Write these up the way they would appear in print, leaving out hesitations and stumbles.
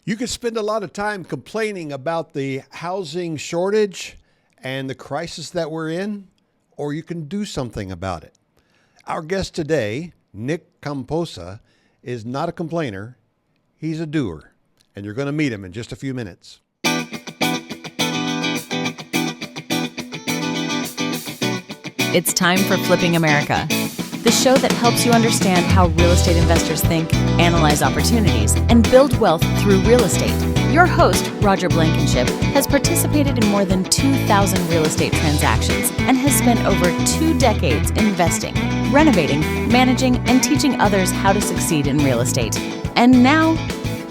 You could spend a lot of time complaining about the housing shortage and the crisis that we're in, or you can do something about it. Our guest today, Nick Khamposa, is not a complainer, he's a doer, and you're going to meet him in just a few minutes. It's time for Flipping America, the show that helps you understand how real estate investors think, analyze opportunities, and build wealth through real estate. Your host, Roger Blankenship, has participated in more than 2,000 real estate transactions and has spent over 2 decades investing, renovating, managing, and teaching others how to succeed in real estate. And now,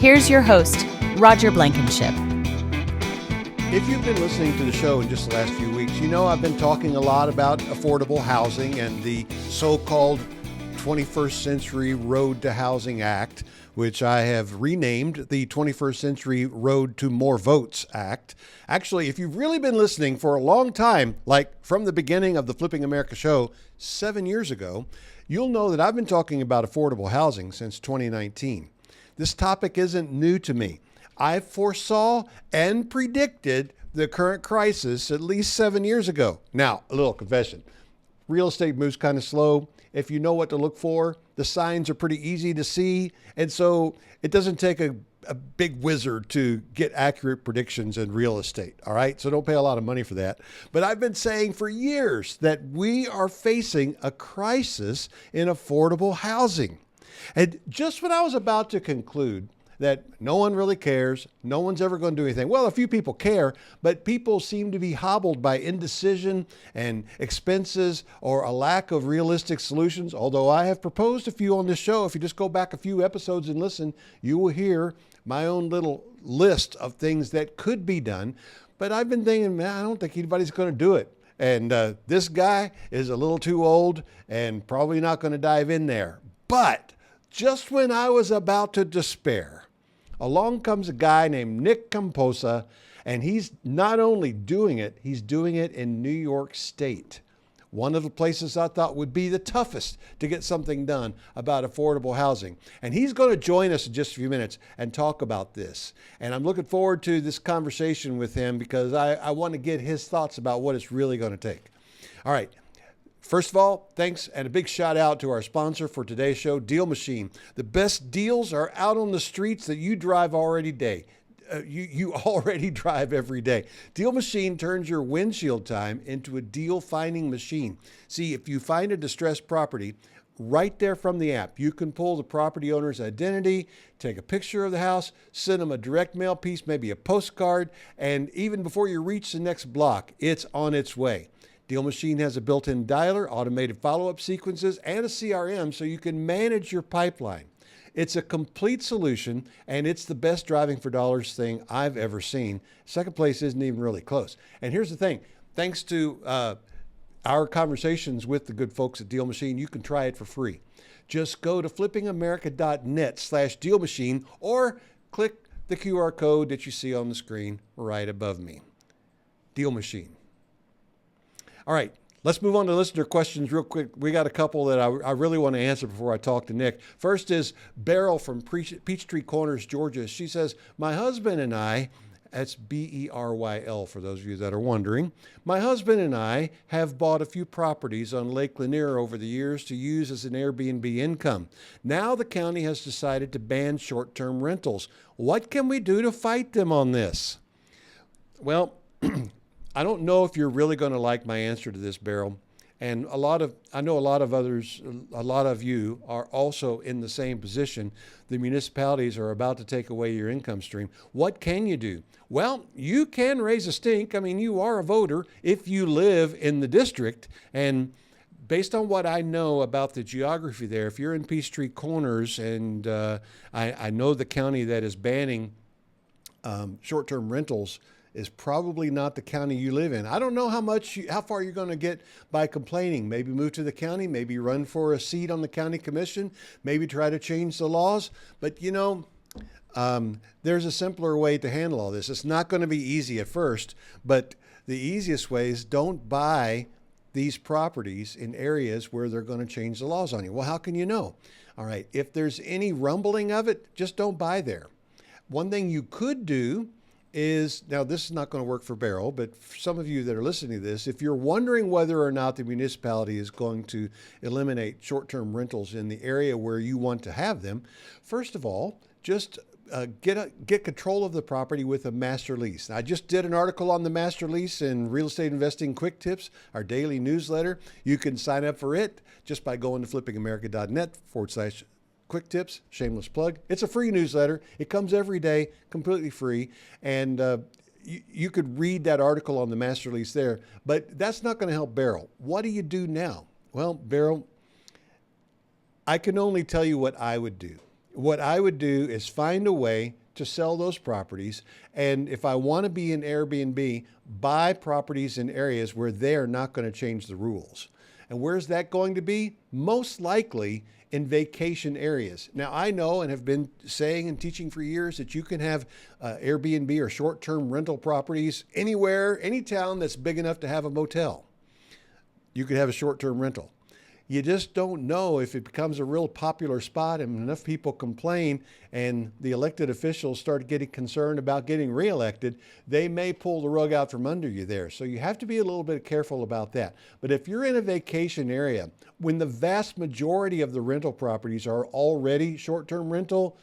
here's your host, Roger Blankenship. If you've been listening to the show in just the last few weeks, you know I've been talking a lot about affordable housing and the so-called 21st Century Road to Housing Act, which I have renamed the 21st Century Road to More Votes Act. Actually, if you've really been listening for a long time, like from the beginning of the Flipping America show 7 years ago, you'll know that I've been talking about affordable housing since 2019. This topic isn't new to me. I foresaw and predicted the current crisis at least 7 years ago. Now, a little confession. Real estate moves kind of slow. If you know what to look for, the signs are pretty easy to see. And so it doesn't take a big wizard to get accurate predictions in real estate. All right. So don't pay a lot of money for that. But I've been saying for years that we are facing a crisis in affordable housing. And just when I was about to conclude that no one really cares, no one's ever going to do anything. Well, a few people care, but people seem to be hobbled by indecision and expenses or a lack of realistic solutions. Although I have proposed a few on this show. If you just go back a few episodes and listen, you will hear my own little list of things that could be done. But I've been thinking, man, I don't think anybody's going to do it. And this guy is a little too old and probably not going to dive in there. But just when I was about to despair, along comes a guy named Nick Khamposa, and he's not only doing it, he's doing it in New York State. One of the places I thought would be the toughest to get something done about affordable housing. And he's going to join us in just a few minutes and talk about this. And I'm looking forward to this conversation with him because I want to get his thoughts about what it's really going to take. All right. First of all, thanks and a big shout out to our sponsor for today's show, Deal Machine. The best deals are out on the streets that you drive already day. You already drive every day. Deal Machine turns your windshield time into a deal finding machine. See, if you find a distressed property, right there from the app, you can pull the property owner's identity, take a picture of the house, send them a direct mail piece, maybe a postcard, and even before you reach the next block, it's on its way. Deal Machine has a built-in dialer, automated follow-up sequences, and a CRM so you can manage your pipeline. It's a complete solution, and it's the best driving for dollars thing I've ever seen. Second place isn't even really close. And here's the thing. Thanks to our conversations with the good folks at Deal Machine, you can try it for free. Just go to flippingamerica.net/Deal Machine or click the QR code that you see on the screen right above me. Deal Machine. All right, let's move on to listener questions real quick. We got a couple that I really want to answer before I talk to Nick. First is Beryl from Peachtree Corners, Georgia. She says, my husband and I, that's Beryl for those of you that are wondering, my husband and I have bought a few properties on Lake Lanier over the years to use as an Airbnb income. Now the county has decided to ban short-term rentals. What can we do to fight them on this? Well, I don't know if you're really going to like my answer to this, Beryl. And I know a lot of others, a lot of you are also in the same position. The municipalities are about to take away your income stream. What can you do? Well, you can raise a stink. I mean, you are a voter if you live in the district. And based on what I know about the geography there, if you're in Peachtree Corners, and I know the county that is banning short-term rentals is probably not the county you live in. I don't know how far you're going to get by complaining. Maybe move to the county, maybe run for a seat on the county commission, maybe try to change the laws. But you know, there's a simpler way to handle all this. It's not going to be easy at first, but the easiest way is don't buy these properties in areas where they're going to change the laws on you. Well, how can you know? All right, if there's any rumbling of it, just don't buy there. one thing you could do is, now this is not going to work for Beryl, but for some of you that are listening to this, if you're wondering whether or not the municipality is going to eliminate short-term rentals in the area where you want to have them, first of all, just get control of the property with a master lease. I just did an article on the master lease in Real Estate Investing Quick Tips, our daily newsletter. You can sign up for it just by going to flippingamerica.net/quick tips, shameless plug. It's a free newsletter. It comes every day, completely free. And you could read that article on the master lease there, but that's not going to help Beryl. What do you do now? Well, Beryl, I can only tell you what I would do. What I would do is find a way to sell those properties. And if I want to be in Airbnb, buy properties in areas where they're not going to change the rules. And where's that going to be? Most likely in vacation areas. Now, I know and have been saying and teaching for years that you can have Airbnb or short-term rental properties anywhere, any town that's big enough to have a motel. You could have a short-term rental. You just don't know if it becomes a real popular spot and enough people complain and the elected officials start getting concerned about getting reelected, they may pull the rug out from under you there. So you have to be a little bit careful about that. But if you're in a vacation area, when the vast majority of the rental properties are already short-term rental,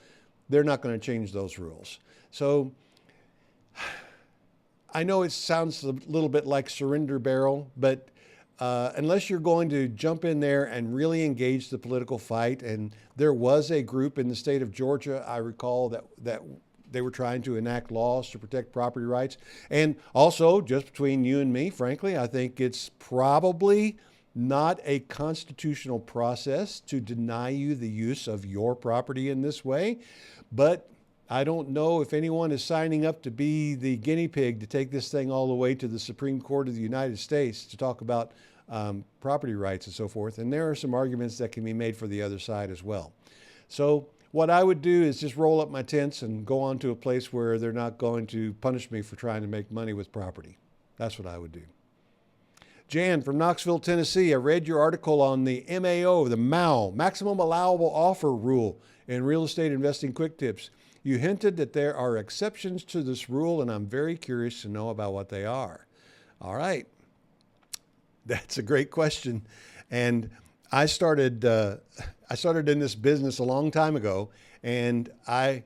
they're not going to change those rules. So I know it sounds a little bit like surrender, Beryl, but unless you're going to jump in there and really engage the political fight, and there was a group in the state of Georgia, I recall, that they were trying to enact laws to protect property rights. And also, just between you and me, frankly, I think it's probably not a constitutional process to deny you the use of your property in this way. But I don't know if anyone is signing up to be the guinea pig to take this thing all the way to the Supreme Court of the United States to talk about property rights and so forth. And there are some arguments that can be made for the other side as well. So what I would do is just roll up my tents and go on to a place where they're not going to punish me for trying to make money with property. That's what I would do. Jan from Knoxville, Tennessee, I read your article on the MAO, the MAO, Maximum Allowable Offer Rule in Real Estate Investing Quick Tips. You hinted that there are exceptions to this rule, and I'm very curious to know about what they are. All right. That's a great question. And I started in this business a long time ago, and I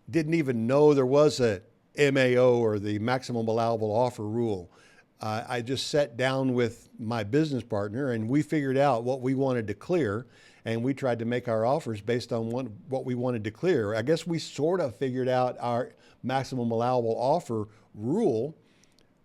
didn't even know there was a MAO, or the Maximum Allowable Offer Rule. I just sat down with my business partner, and we figured out what we wanted to clear. And we tried to make our offers based on what we wanted to clear. I guess we sort of figured out our maximum allowable offer rule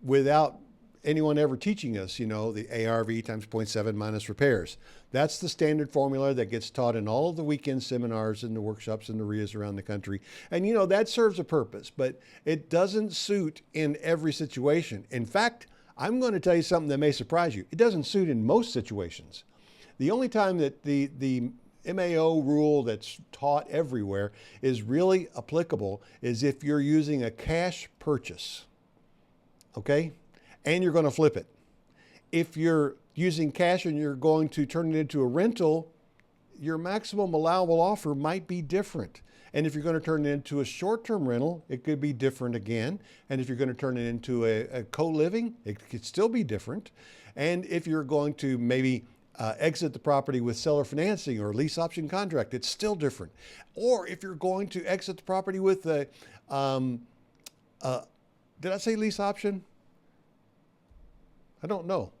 without anyone ever teaching us, the ARV times 0.7 minus repairs. That's the standard formula that gets taught in all of the weekend seminars and the workshops and the RIAs around the country. And, that serves a purpose, but it doesn't suit in every situation. In fact, I'm going to tell you something that may surprise you. It doesn't suit in most situations. The only time that the MAO rule that's taught everywhere is really applicable is if you're using a cash purchase, okay? And you're going to flip it. If you're using cash and you're going to turn it into a rental, your maximum allowable offer might be different. And if you're going to turn it into a short-term rental, it could be different again. And if you're going to turn it into a co-living, it could still be different. And if you're going to maybe exit the property with seller financing or lease option contract, it's still different. Or if you're going to exit the property with a, did I say lease option? I don't know.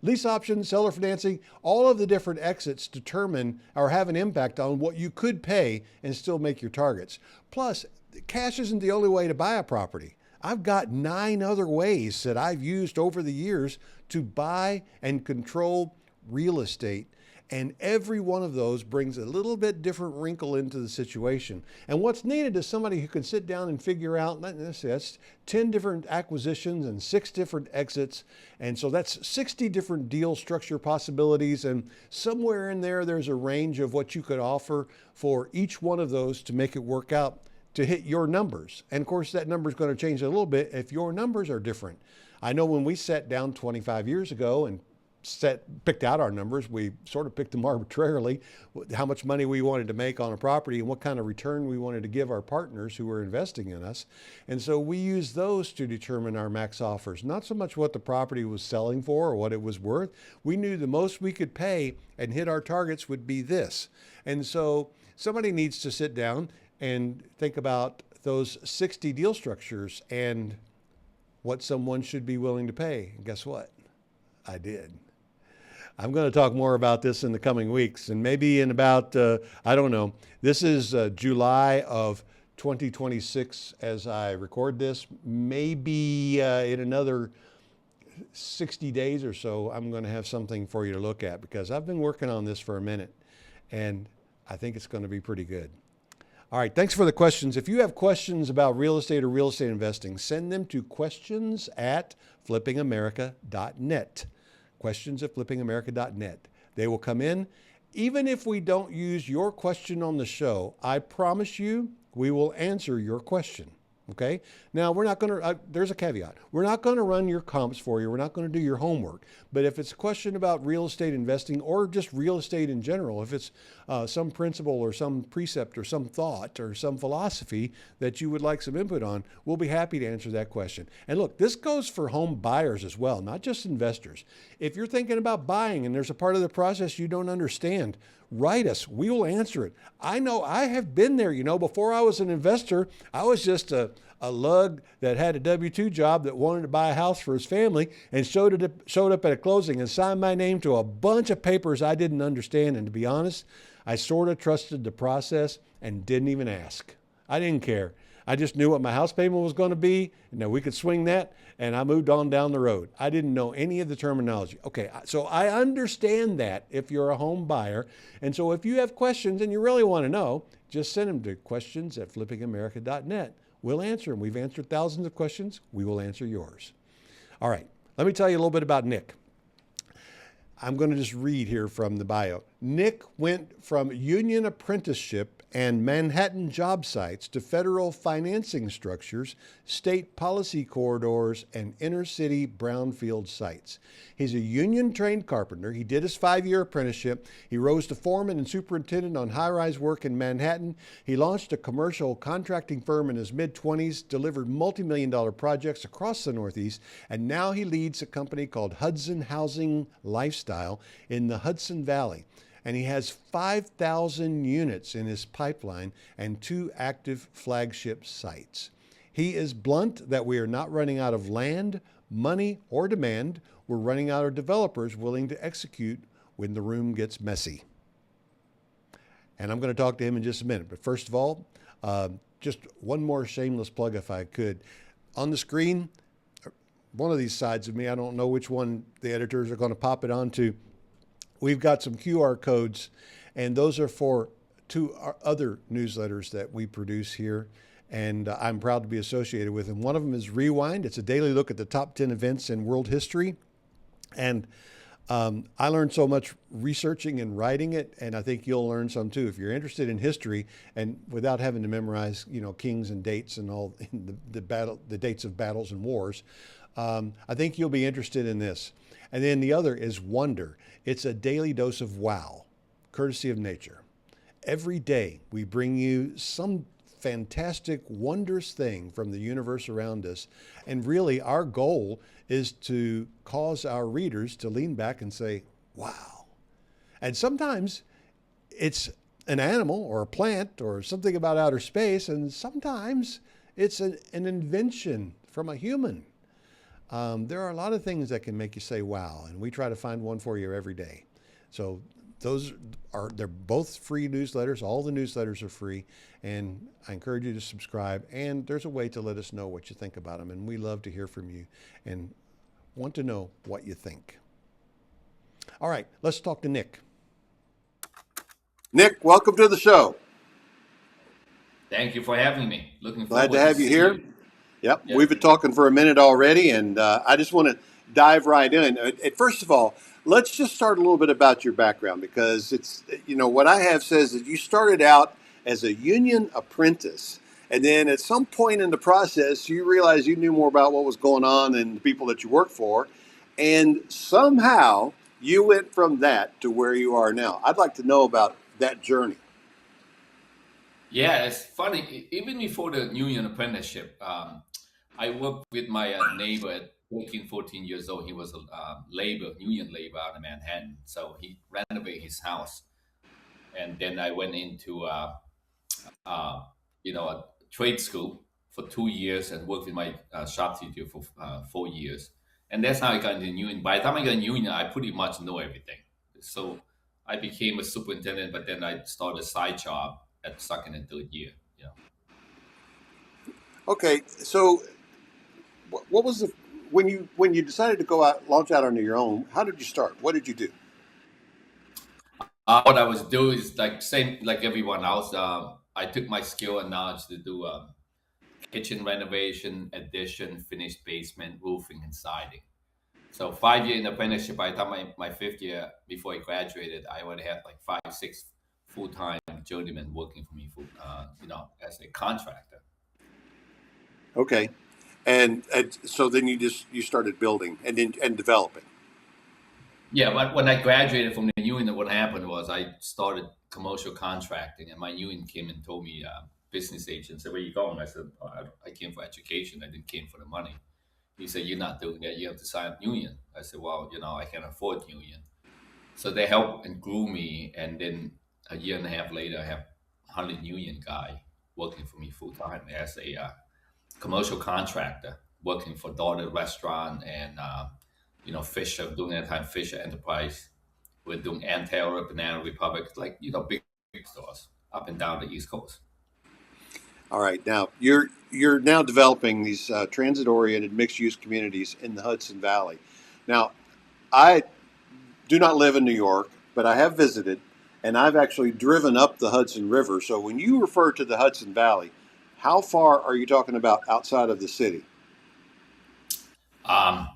Lease option, seller financing, all of the different exits determine or have an impact on what you could pay and still make your targets. Plus, cash isn't the only way to buy a property. I've got 9 other ways that I've used over the years to buy and control real estate, and every one of those brings a little bit different wrinkle into the situation. And what's needed is somebody who can sit down and figure out, that's 10 different acquisitions and 6 different exits, and so that's 60 different deal structure possibilities, and somewhere in there there's a range of what you could offer for each one of those to make it work out to hit your numbers. And of course that number is going to change a little bit if your numbers are different. I know when we sat down 25 years ago and picked out our numbers. We sort of picked them arbitrarily, how much money we wanted to make on a property and what kind of return we wanted to give our partners who were investing in us. And so we used those to determine our max offers, not so much what the property was selling for or what it was worth. We knew the most we could pay and hit our targets would be this. And so somebody needs to sit down and think about those 60 deal structures and what someone should be willing to pay. And guess what? I did. I'm going to talk more about this in the coming weeks, and maybe in about, I don't know, this is July of 2026 as I record this. Maybe in another 60 days or so, I'm going to have something for you to look at, because I've been working on this for a minute, and I think it's going to be pretty good. All right, thanks for the questions. If you have questions about real estate or real estate investing, send them to questions@flippingamerica.net. questions@flippingamerica.net. They will come in. Even if we don't use your question on the show, I promise you we will answer your question. Okay? Now, we're not going to, there's a caveat. We're not going to run your comps for you. We're not going to do your homework. But if it's a question about real estate investing or just real estate in general, if it's some principle or some precept or some thought or some philosophy that you would like some input on, we'll be happy to answer that question. And look, this goes for home buyers as well, not just investors. If you're thinking about buying and there's a part of the process you don't understand, write us. We will answer it. I know I have been there. You know, before I was an investor, I was just a lug that had a W-2 job that wanted to buy a house for his family and showed up at a closing and signed my name to a bunch of papers I didn't understand. And to be honest, I sort of trusted the process and didn't even ask. I didn't care. I just knew what my house payment was going to be, and that we could swing that, and I moved on down the road. I didn't know any of the terminology. Okay, so I understand that if you're a home buyer. And so if you have questions and you really want to know, just send them to questions@flippingamerica.net. We'll answer them. We've answered thousands of questions. We will answer yours. All right, let me tell you a little bit about Nick. I'm going to just read here from the bio. Nick went from union apprenticeship and Manhattan job sites to federal financing structures, state policy corridors, and inner city brownfield sites. He's a union-trained carpenter. He did his 5-year apprenticeship. He rose to foreman and superintendent on high-rise work in Manhattan. He launched a commercial contracting firm in his mid-20s, delivered multi-million-dollar projects across the Northeast, and now he leads a company called Hudson Housing Lifestyle in the Hudson Valley. And he has 5,000 units in his pipeline and 2 active flagship sites. He is blunt that we are not running out of land, money, or demand. We're running out of developers willing to execute when the room gets messy. And I'm going to talk to him in just a minute. But first of all, just one more shameless plug if I could. On the screen, one of these sides of me, I don't know which one the editors are going to pop it onto. We've got some QR codes, and those are for 2 other newsletters that we produce here, and I'm proud to be associated with them. One of them is Rewind. It's a daily look at the top 10 events in world history, and I learned so much researching and writing it, and I think you'll learn some too. If you're interested in history, and without having to memorize, kings and dates and all the dates of battles and wars, I think you'll be interested in this. And then the other is Wonder. It's a daily dose of wow, courtesy of nature. Every day we bring you some fantastic, wondrous thing from the universe around us. And really our goal is to cause our readers to lean back and say, wow. And sometimes it's an animal or a plant or something about outer space. And sometimes it's an invention from a human. There are a lot of things that can make you say, wow, and we try to find one for you every day. So they're both free newsletters. All the newsletters are free, and I encourage you to subscribe, and there's a way to let us know what you think about them, and we love to hear from you and want to know what you think. All right, let's talk to Nick. Nick, welcome to the show. Thank you for having me. Looking forward Glad to have you here. You. Yep, we've been talking for a minute already, and I just want to dive right in. First of all, let's just start a little bit about your background, because it's, what I have says that you started out as a union apprentice, and then at some point in the process, you realized you knew more about what was going on than the people that you work for, and somehow You went from that to where you are now. I'd like to know about that journey. Yeah, it's funny. Even before the union apprenticeship, I worked with my neighbor at 13, 14 years old. He was a union labor out of Manhattan. So he renovated his house. And then I went into, uh, a trade school for 2 years and worked with my shop teacher for 4 years. And that's how I got into union. By the time I got in union, I pretty much know everything. So I became a superintendent, but then I started a side job at second and third year. You know. Okay, so what was the when you decided to go out launch out on your own? How did you start? What did you do? What I was doing is like same like everyone else. I took my skill and knowledge to do kitchen renovation, addition, finished basement, roofing, and siding. So 5 year in apprenticeship. By the time my fifth year before I graduated, I would have like 5, 6 full time journeymen working for me as a contractor. Okay, and so then you started building and developing. Yeah, but when I graduated from the union, what happened was I started commercial contracting, and my union came and told me, business agent said, "Where you going?" I said, "Oh, I came for education. I didn't came for the money." He said, "You're not doing that. You have to sign up union." I said, "Well, I can afford union." So they helped and grew me, and then a year and a half later, I have 100 union guy working for me full time as a commercial contractor, working for Daughter Restaurant and Fisher, doing that time Fisher Enterprise. We're doing Antelope, Banana Republic, like big stores up and down the East Coast. All right, now you're now developing these transit oriented mixed use communities in the Hudson Valley. Now, I do not live in New York, but I have visited, and I've actually driven up the Hudson River. So when you refer to the Hudson Valley, how far are you talking about outside of the city? Um,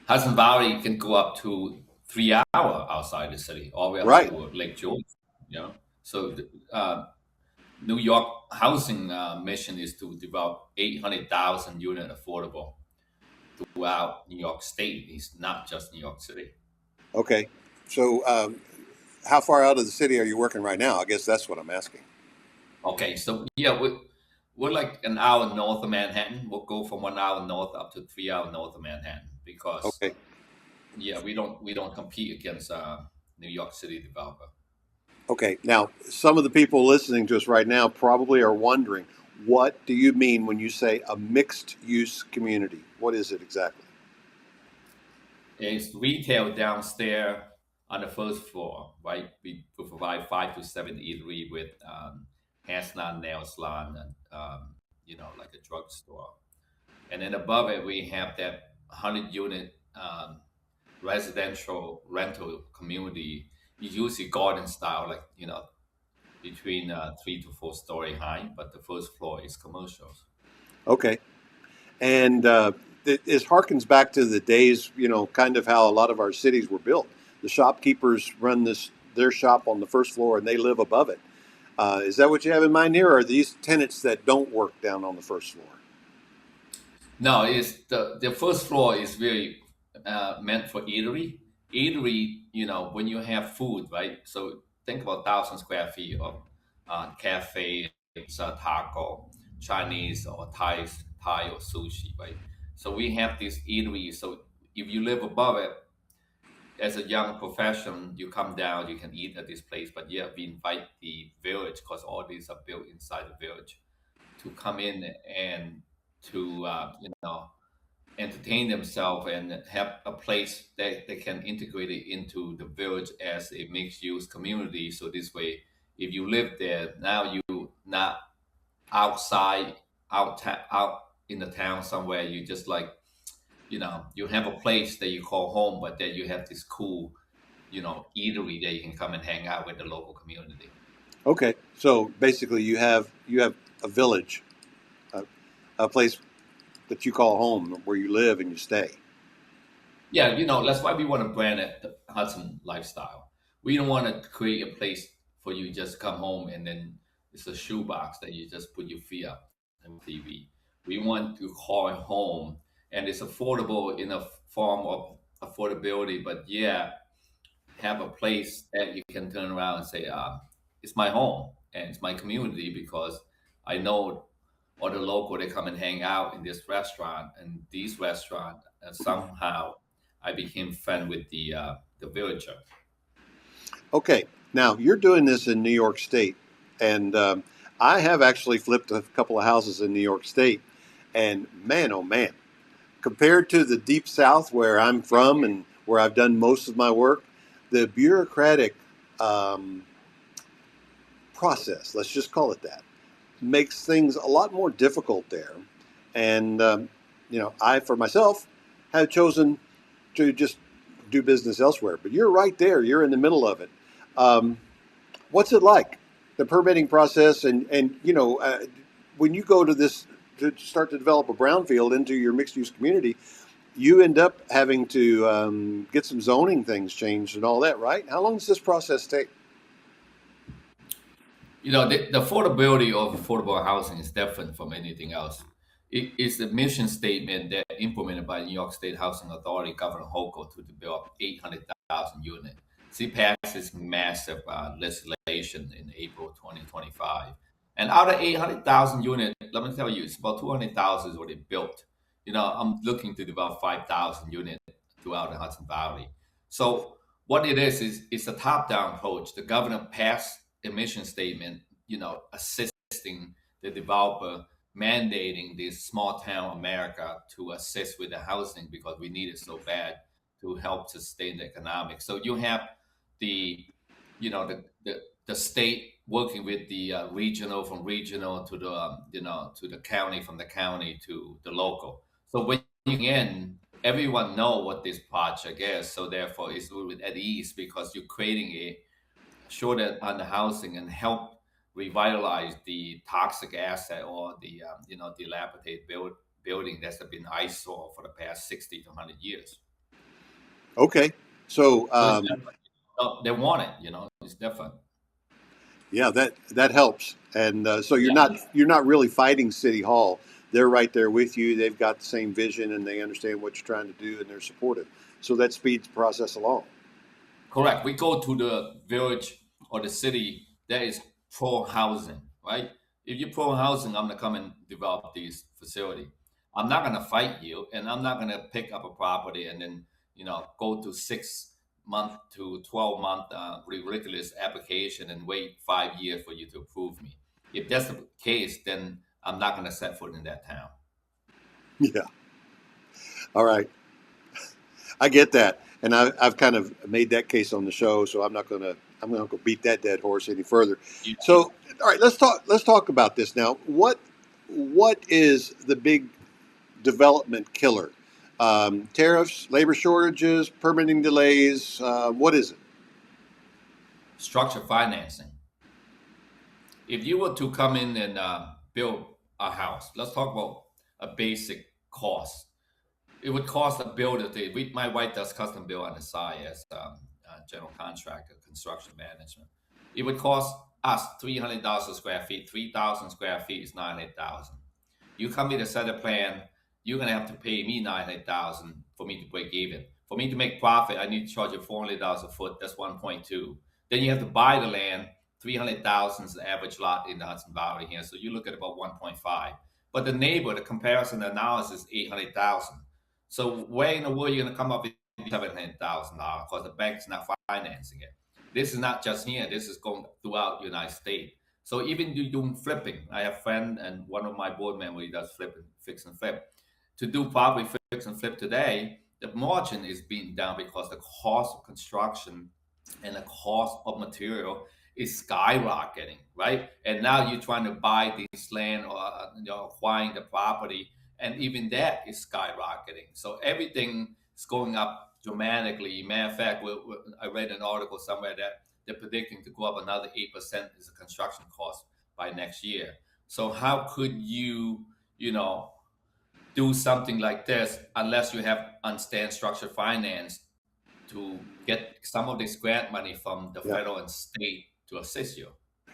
Hudson Valley can go up to 3 hour outside the city, all the way up Right. to Lake George. So New York housing mission is to develop 800,000 unit affordable throughout New York State. It's not just New York City. Okay. So how far out of the city are you working right now? I guess that's what I'm asking. Okay, so yeah, we're like an hour north of Manhattan. We'll go from 1 hour north up to 3 hour north of Manhattan because Okay. yeah, we don't compete against New York City developer. Okay. Now, some of the people listening to us right now probably are wondering, what do you mean when you say a mixed use community? What is it exactly? It's retail downstairs on the first floor, right? We provide 5 to 7 eatery with hair salon, nail salon, and like a drugstore. And then above it, we have that 100 unit residential rental community. It's usually garden style, like between 3 to 4 story high, but the first floor is commercials. Okay. And it harkens back to the days, kind of how a lot of our cities were built. The shopkeepers run their shop on the first floor and they live above it. Is that what you have in mind here, or are these tenants that don't work down on the first floor? No, it's the first floor is really meant for eatery. Eatery, when you have food, right? So think about 1,000 square feet of cafe, it's a taco, Chinese or Thai or sushi, right? So we have this eatery. So if you live above it, as a young profession, you come down, you can eat at this place. But yeah, we invite the village because all these are built inside the village to come in and to entertain themselves and have a place that they can integrate it into the village as a mixed use community. So this way, if you live there, now you not outside out in the town somewhere. You just like you have a place that you call home, but then you have this cool eatery that you can come and hang out with the local community. Okay, so basically, you have a village, a, a place that you call home, where you live and you stay. Yeah, that's why we want to brand it the Hudson lifestyle. We don't want to create a place for you just come home and then it's a shoebox that you just put your feet up and TV. We want to call it home, and it's affordable in a form of affordability. But yeah, have a place that you can turn around and say, it's my home and it's my community because I know all the local they come and hang out in this restaurant and these restaurant, and somehow I became friend with the villager. Okay, now you're doing this in New York State, and I have actually flipped a couple of houses in New York State, and man, oh man, compared to the deep South where I'm from and where I've done most of my work, the bureaucratic um, process, let's just call it that, makes things a lot more difficult there. And, I, for myself, have chosen to just do business elsewhere. But you're right there, you're in the middle of it. Um, what's it like, the permitting process? When you go to this to start to develop a brownfield into your mixed use community, you end up having to get some zoning things changed and all that, right? How long does this process take? The affordability of affordable housing is different from anything else. It is the mission statement that implemented by New York State Housing Authority, Governor Hochul, to develop 800,000 units. She passed this massive legislation in April 2025. And out of 800,000 units, let me tell you, it's about 200,000 is already built. I'm looking to develop 5,000 units throughout the Hudson Valley. So what it is it's a top-down approach. The governor passed a mission statement, assisting the developer, mandating this small town America to assist with the housing because we need it so bad to help sustain the economics. So you have the, the state working with the regional, from regional to the, to the county, from the county to the local. So when you in, everyone know what this project is. So therefore, it's a little bit at ease because you're creating a shortage on the housing and help revitalize the toxic asset or the dilapidated building that's been eyesore for the past 60 to 100 years. Okay, so So it's different. They want it, it's different. yeah, that helps. And so you're Yeah. not really fighting City Hall. They're right there with you. They've got the same vision and they understand what you're trying to do and they're supportive. So that speeds the process along. Correct. We go to the village or the city that is pro housing, right? If you're pro housing, I'm gonna come and develop these facility. I'm not gonna fight you, and I'm not gonna pick up a property and then go to 6 month to 12 month ridiculous application and wait 5 years for you to approve me. If that's the case, then I'm not gonna set foot in that town. Yeah. All right. I get that, and I've kind of made that case on the show, so I'm not gonna beat that dead horse any further. Yeah. So, all right, let's talk about this now. What is the big development killer? Tariffs, labor shortages, permitting delays. What is it? Structure financing. If you were to come in and build a house, let's talk about a basic cost. It would cost a builder. My wife does custom build on the side as general contractor, construction management. It would cost us $300 a square feet. 3,000 square feet is 900,000. You come with a set of plan, you're gonna have to pay me 900,000 for me to break even. For me to make profit, I need to charge you $400 a foot. That's 1.2. Then you have to buy the land. 300,000 is the average lot in the Hudson Valley here. So you look at about 1.5. But the neighbor, the comparison analysis, 800,000. So where in the world are you going to come up with $700,000 because the bank's not financing it? This is not just here. This is going throughout the United States. So even you doing flipping, I have a friend and one of my board members does flipping, fix and flip. To do property fix and flip today, the margin is being down because the cost of construction and the cost of material is skyrocketing, right? And now you're trying to buy this land or acquiring the property, and even that is skyrocketing. So everything is going up dramatically. Matter of fact, I read an article somewhere that they're predicting to go up another 8% as a construction cost by next year. So how could do something like this unless you have understand structured finance to get some of this grant money from the federal and state to assist you?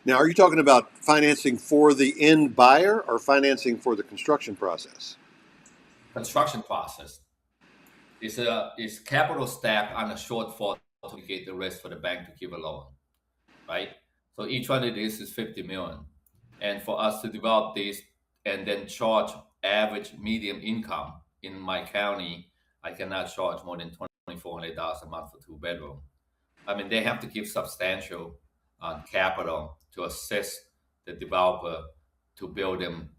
Now, are you talking about financing for the end buyer or financing for the construction process? Construction process is capital stack on a shortfall to get the rest for the bank to give a loan, right? So each one of these is 50 million. And for us to develop this and then charge average medium income in my county, I cannot charge more than $2,400 a month for 2 bedroom. I mean, they have to give substantial capital to assist the developer to build them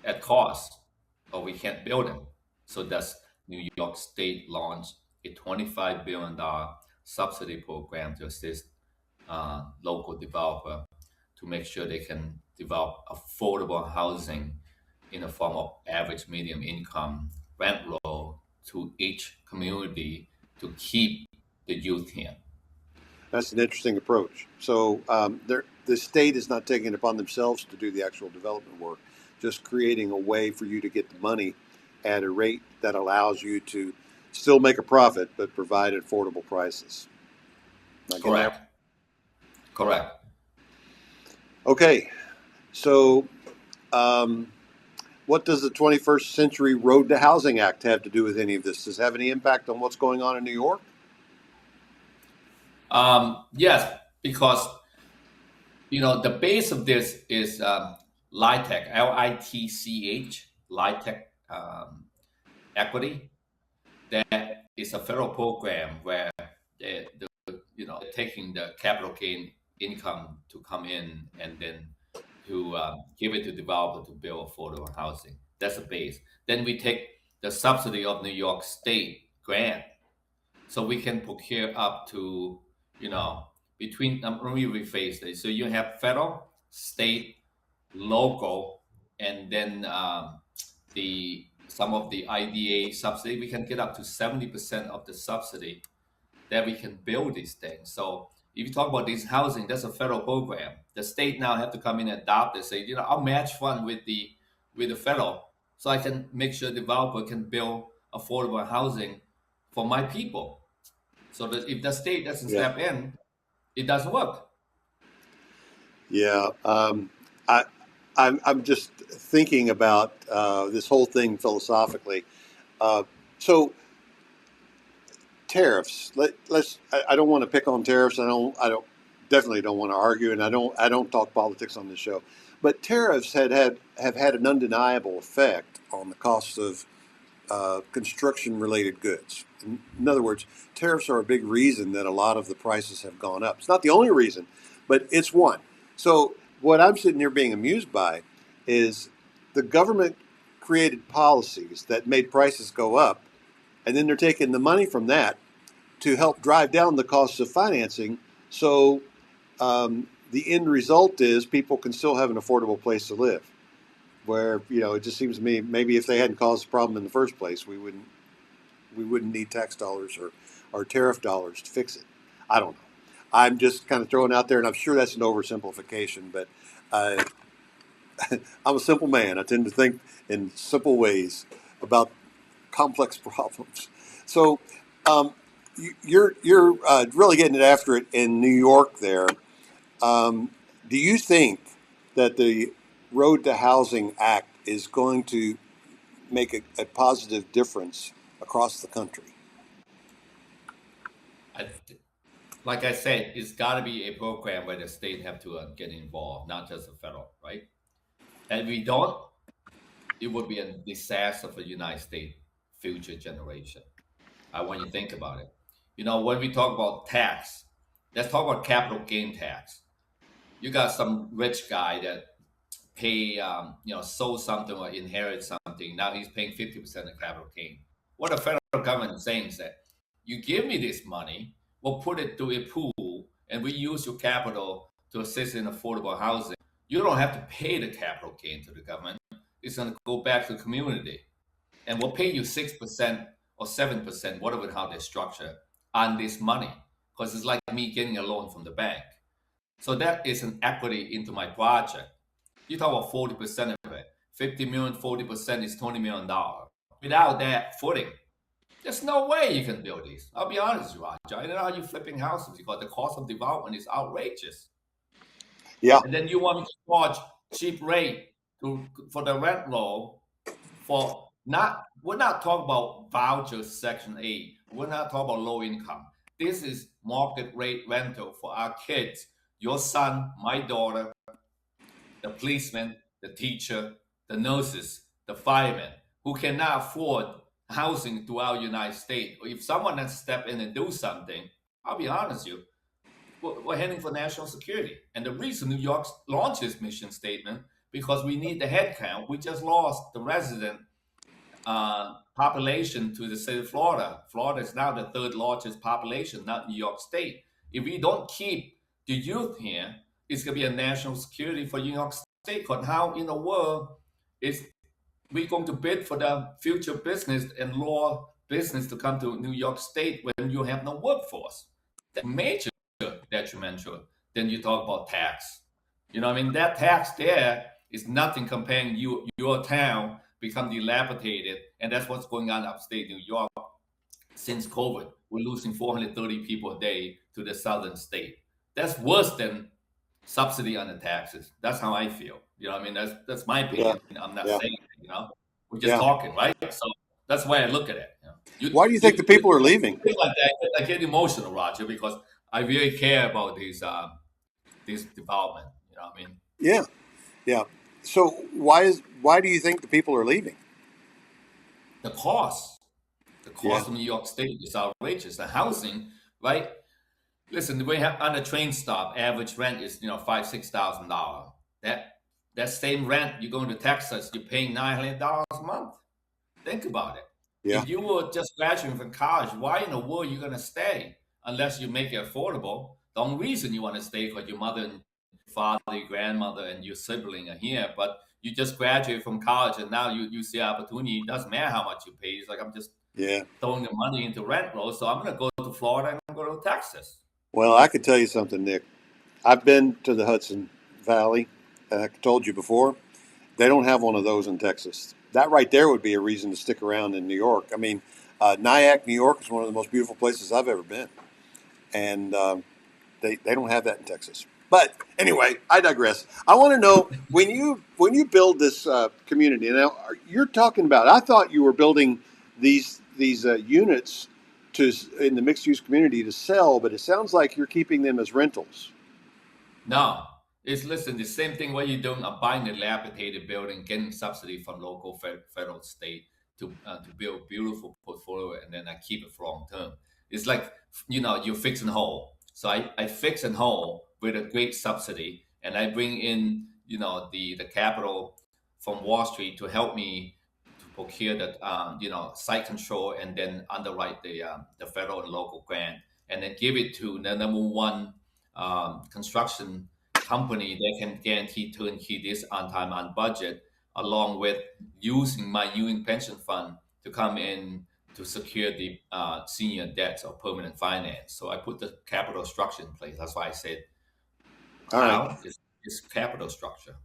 at cost, or we can't build them. So that's New York State launched a $25 billion subsidy program to assist local developer to make sure they can develop affordable housing in the form of average medium income rent roll to each community to keep the youth here. That's an interesting approach. So the state is not taking it upon themselves to do the actual development work, just creating a way for you to get the money at a rate that allows you to still make a profit but provide affordable prices. Correct. Correct. Okay, so what does the 21st Century Road to Housing Act have to do with any of this? Does it have any impact on what's going on in New York? Yes, because the base of this is LITech, LITCH, LITech equity. That is a federal program where they're taking the capital gain income to come in and then to give it to developer to build affordable housing. That's the base. Then we take the subsidy of New York State grant, so we can procure up to between. Let me rephrase this. So you have federal, state, local, and then some of the IDA subsidy. We can get up to 70% of the subsidy that we can build these things. So if you talk about this housing, that's a federal program. The state now have to come in and adopt it. Say, I'll match fund with the federal, so I can make sure the developer can build affordable housing for my people. So that if the state doesn't step in, it doesn't work. Yeah, I'm just thinking about this whole thing philosophically. So tariffs. I don't want to pick on tariffs. Definitely don't want to argue, and I don't talk politics on this show. But tariffs have had an undeniable effect on the cost of construction-related goods. In other words, tariffs are a big reason that a lot of the prices have gone up. It's not the only reason, but it's one. So what I'm sitting here being amused by is the government created policies that made prices go up, and then they're taking the money from that to help drive down the costs of financing. So the end result is people can still have an affordable place to live. Where it just seems to me maybe if they hadn't caused the problem in the first place, we wouldn't need tax dollars or tariff dollars to fix it. I don't know. I'm just kind of throwing out there, and I'm sure that's an oversimplification, but I'm a simple man. I tend to think in simple ways about complex problems. So you're really getting it after it in New York there. Do you think that the Road to Housing Act is going to make a positive difference across the country? Like I said, it's got to be a program where the state have to get involved, not just the federal, right? And if we don't, it would be a disaster for the United States future generation. When you think about it, when we talk about tax, let's talk about capital gain tax. You got some rich guy that pay, sold something or inherit something. Now he's paying 50% of capital gain. What the federal government is saying is that you give me this money, we'll put it to a pool, and we use your capital to assist in affordable housing. You don't have to pay the capital gain to the government. It's going to go back to the community. And we'll pay you 6% or 7%, whatever how they structure, on this money. Because it's like me getting a loan from the bank. So that is an equity into my project. You talk about 40% of it. 50 million, 40% is $20 million. Without that footing, there's no way you can build these. I'll be honest with you, Roger. I don't know how you're flipping houses because the cost of development is outrageous. Yeah. And then you want me to charge cheap rate for the rent roll we're not talking about vouchers Section 8. We're not talking about low income. This is market rate rental for our kids, your son, my daughter, the policeman, the teacher, the nurses, the firemen, who cannot afford housing throughout the United States. If someone has to step in and do something, I'll be honest with you, we're heading for national security. And the reason New York launched this mission statement, because we need the head count. We just lost the resident population to the state of Florida. Florida is now the third largest population, not New York State. If we don't keep the youth here, it's going to be a national security for New York State. Because how in the world is we going to bid for the future business and law business to come to New York State when you have no workforce? That's major detrimental. Then you talk about tax. You know, I mean, that tax there is nothing comparing your town become dilapidated, and that's what's going on upstate New York since COVID. We're losing 430 people a day to the southern state. That's worse than subsidy on the taxes. That's how I feel. You know, I mean, that's my opinion. I'm not saying it, you know. We're just talking, right? So that's the way I look at it. Why do you think the people are leaving? Like that, I get emotional, Roger, because I really care about these development. You know what I mean? Yeah. So why do you think the people are leaving? The cost of New York State is outrageous. The housing, right? Listen, we have on a train stop, average rent is $5,000-$6,000. That same rent, you go into Texas, you're paying $900 a month. Think about it. Yeah. If you were just graduating from college, why in the world are you going to stay unless you make it affordable? The only reason you want to stay is because your mother and father, your grandmother, and your sibling are here. But you just graduated from college, and now you see opportunity. It doesn't matter how much you pay. It's like I'm just throwing the money into rent roll. So I'm going to go to Florida and I'm going to go to Texas. Well, I could tell you something, Nick. I've been to the Hudson Valley. I told you before. They don't have one of those in Texas. That right there would be a reason to stick around in New York. I mean, Nyack, New York is one of the most beautiful places I've ever been. And they don't have that in Texas. But anyway, I digress. I want to know, when you build this community, now you're talking about, I thought you were building these units in the mixed use community to sell, but it sounds like you're keeping them as rentals. No, it's the same thing what you're doing, buying a dilapidated building, getting subsidy from local, federal, state to build beautiful portfolio, and then I keep it for long term. It's like, you're fixing hole. So I fix and hole with a great subsidy, and I bring in, the capital from Wall Street to help me to procure the, site control, and then underwrite the federal and local grant, and then give it to the number one construction company that can guarantee turnkey this on time, on budget, along with using my union pension fund to come in to secure the senior debts or permanent finance. So I put the capital structure in place. That's why I said, is capital structure.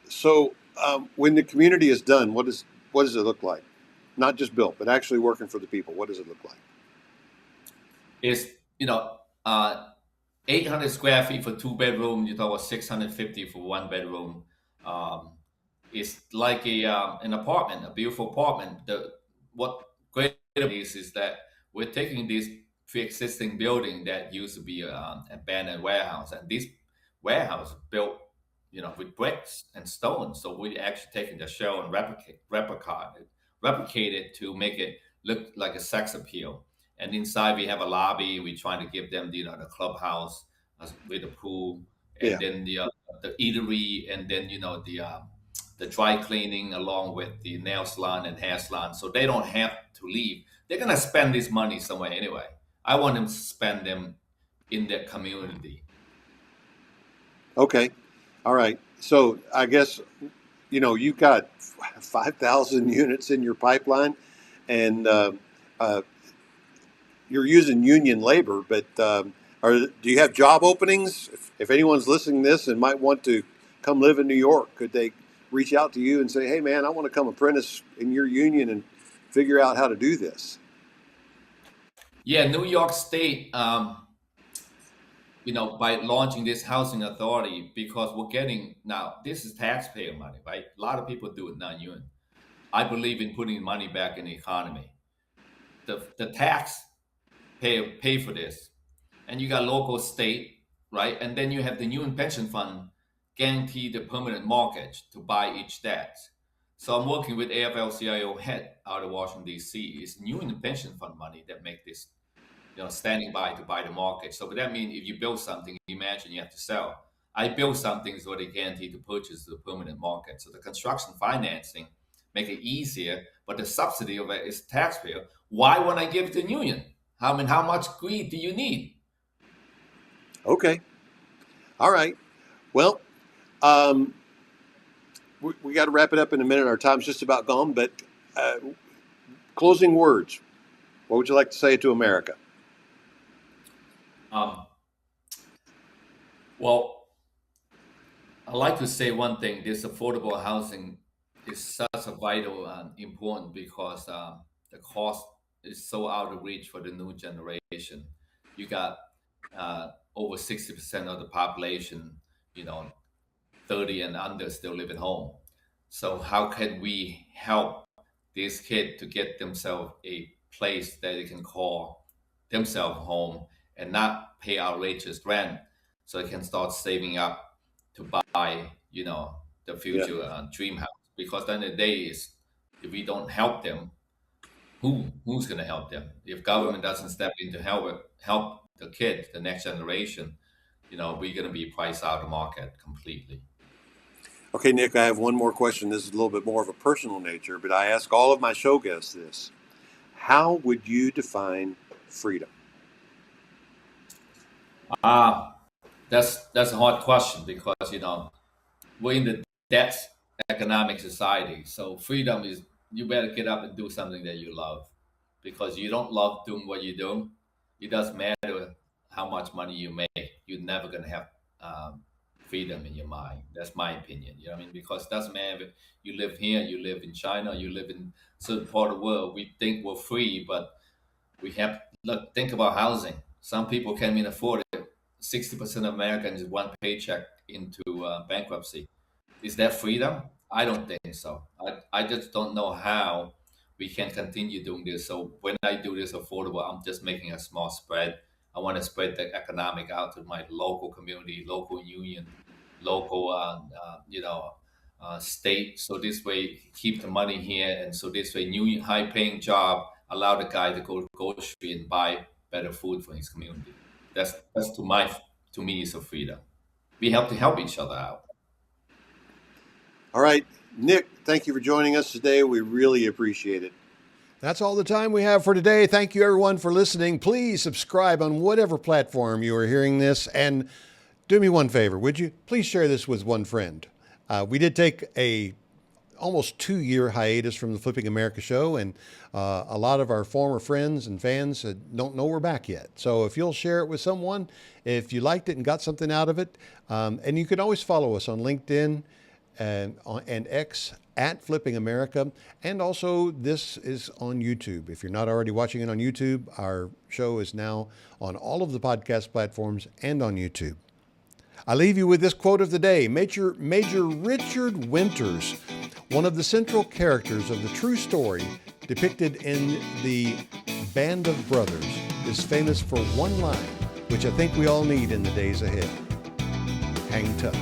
So when the community is done, what does it look like? Not just built, but actually working for the people. What does it look like? It's 800 square feet for 2 bedroom. You talk about 650 for 1 bedroom. It's like an apartment, a beautiful apartment. What great is that we're taking this pre-existing building that used to be an abandoned warehouse, and this warehouse built, with bricks and stone. So we actually taking the shell and replicate it to make it look like a sex appeal. And inside we have a lobby. We're trying to give them the clubhouse with a pool, and then the eatery, and then the dry cleaning, along with the nail salon and hair salon, so they don't have to leave. They're gonna spend this money somewhere anyway. I want them to spend them in their community. Okay, all right. So I guess you've got 5,000 units in your pipeline, and you're using union labor, but do you have job openings? If anyone's listening to this and might want to come live in New York, could they reach out to you and say, hey, man, I want to come apprentice in your union and figure out how to do this? Yeah, New York State, by launching this housing authority, because we're getting, now, this is taxpayer money, right? A lot of people do it non-union. I believe in putting money back in the economy. The tax pay for this. and you got local, state, right? And then you have the Union Pension Fund guarantee the permanent mortgage to buy each debt. So I'm working with AFL-CIO head out of Washington, D.C. It's Union Pension Fund money that make this, standing by to buy the mortgage. So but that means if you build something, imagine you have to sell. I build something so they guarantee to purchase the permanent mortgage. So the construction financing make it easier, but the subsidy of it is taxpayer. Why won't I give it to the union? How much greed do you need? Okay. All right. Well, we got to wrap it up in a minute. Our time's just about gone, but closing words. What would you like to say to America? Well, I'd like to say one thing. This affordable housing is such a vital and important because the cost is so out of reach for the new generation. You got over 60% of the population, 30 and under still live at home. So how can we help these kids to get themselves a place that they can call themselves home and not pay outrageous rent, so they can start saving up to buy, the future dream house? Because at the end of the day is, if we don't help them, who's going to help them? If government doesn't step in to help the kids, the next generation, we're going to be priced out of the market completely. Okay, Nick, I have one more question. This is a little bit more of a personal nature, but I ask all of my show guests this. How would you define freedom? That's a hard question because, we're in the debt economic society. So freedom is, you better get up and do something that you love, because you don't love doing what you do. It doesn't matter how much money you make. You're never going to have freedom in your mind. That's my opinion. You know what I mean? Because it doesn't matter if you live here, you live in China, you live in certain part of the world. We think we're free, but we have, think about housing. Some people can't even afford it. 60% of Americans is one paycheck into bankruptcy. Is that freedom? I don't think so. I just don't know how we can continue doing this. So when I do this affordable, I'm just making a small spread. I want to spread the economic out to my local community, local union, local, state. So this way, keep the money here. And so this way, new high-paying job, allow the guy to go to grocery and buy better food for his community. That's to me is a freedom. We have to help each other out. All right, Nick, thank you for joining us today. We really appreciate it. That's all the time we have for today. Thank you, everyone, for listening. Please subscribe on whatever platform you are hearing this. And do me one favor, would you? Please share this with one friend. We did take a almost 2-year hiatus from the Flipping America show, and a lot of our former friends and fans don't know we're back yet. So if you'll share it with someone, if you liked it and got something out of it, and you can always follow us on LinkedIn and X at Flipping America, and also this is on YouTube. If you're not already watching it on YouTube, our show is now on all of the podcast platforms and on YouTube. I leave you with this quote of the day. Major Richard Winters, one of the central characters of the true story depicted in the Band of Brothers, is famous for one line, which I think we all need in the days ahead. Hang tough.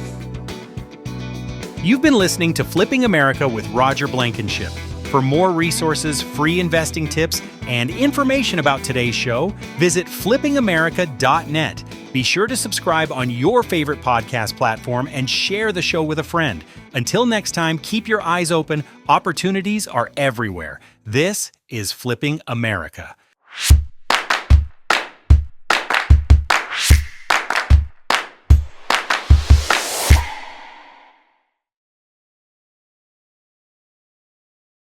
You've been listening to Flipping America with Roger Blankenship. For more resources, free investing tips, and information about today's show, visit flippingamerica.net. Be sure to subscribe on your favorite podcast platform and share the show with a friend. Until next time, keep your eyes open. Opportunities are everywhere. This is Flipping America.